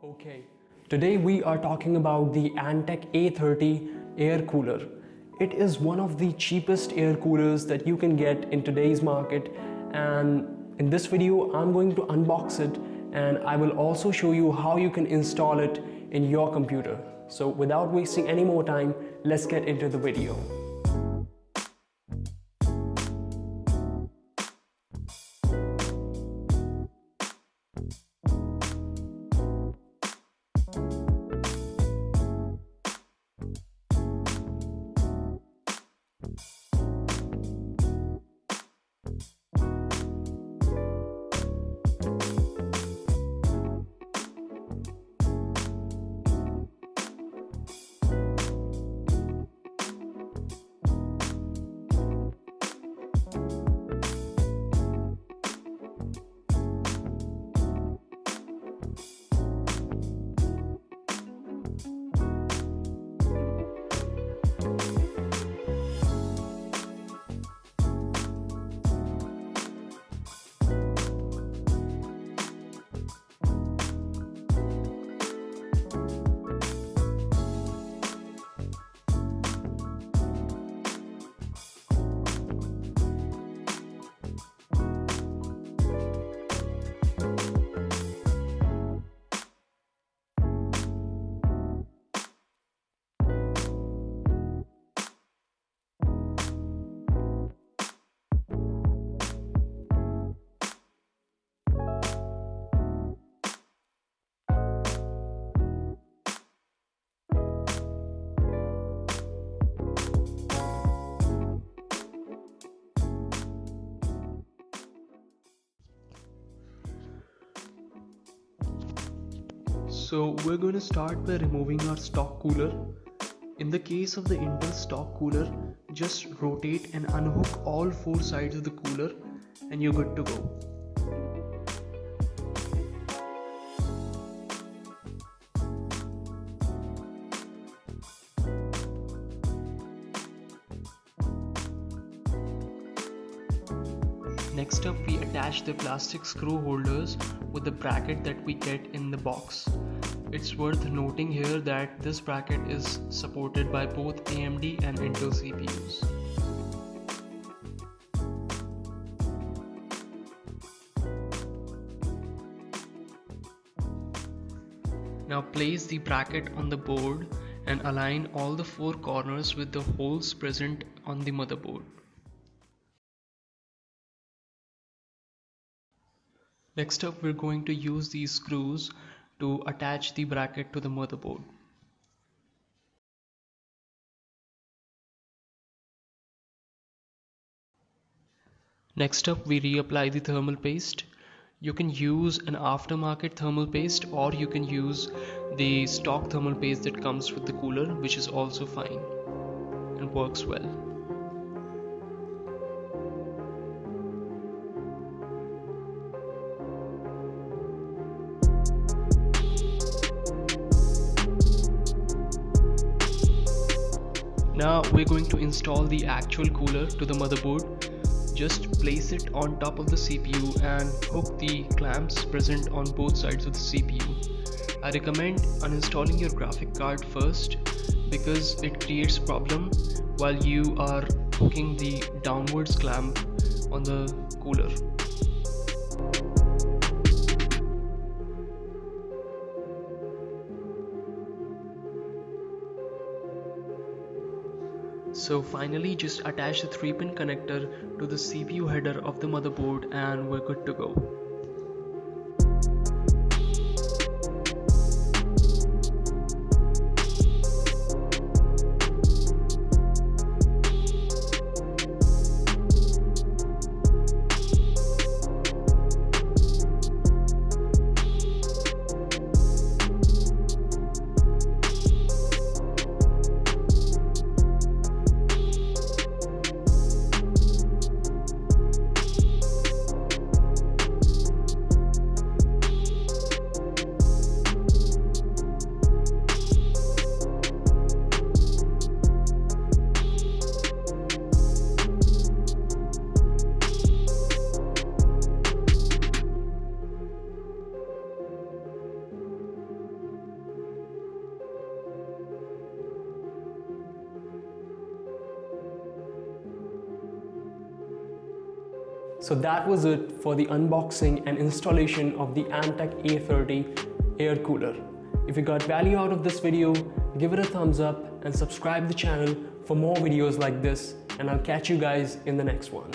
Okay, today we are talking about the Antec A30 air cooler. It is one of the cheapest air coolers that you can get in today's market, and in this video I'm going to unbox it and I will also show you how you can install it in your computer. So without wasting any more time, let's get into the video. So we're going to start by removing our stock cooler. In the case of the Intel stock cooler, just rotate and unhook all four sides of the cooler and you're good to go. Next up, we attach the plastic screw holders with the bracket that we get in the box. It's worth noting here that this bracket is supported by both AMD and Intel CPUs. Now place the bracket on the board and align all the four corners with the holes present on the motherboard. Next up, we're going to use these screws to attach the bracket to the motherboard. Next up, we reapply the thermal paste. You can use an aftermarket thermal paste or you can use the stock thermal paste that comes with the cooler, which is also fine and works well. Now we're going to install the actual cooler to the motherboard. Just place it on top of the CPU and hook the clamps present on both sides of the CPU. I recommend uninstalling your graphic card first because it creates problem while you are hooking the downwards clamp on the cooler. So finally, just attach the 3-pin connector to the CPU header of the motherboard and we're good to go. So that was it for the unboxing and installation of the Antec A30 air cooler. If you got value out of this video, give it a thumbs up and subscribe the channel for more videos like this, and I'll catch you guys in the next one.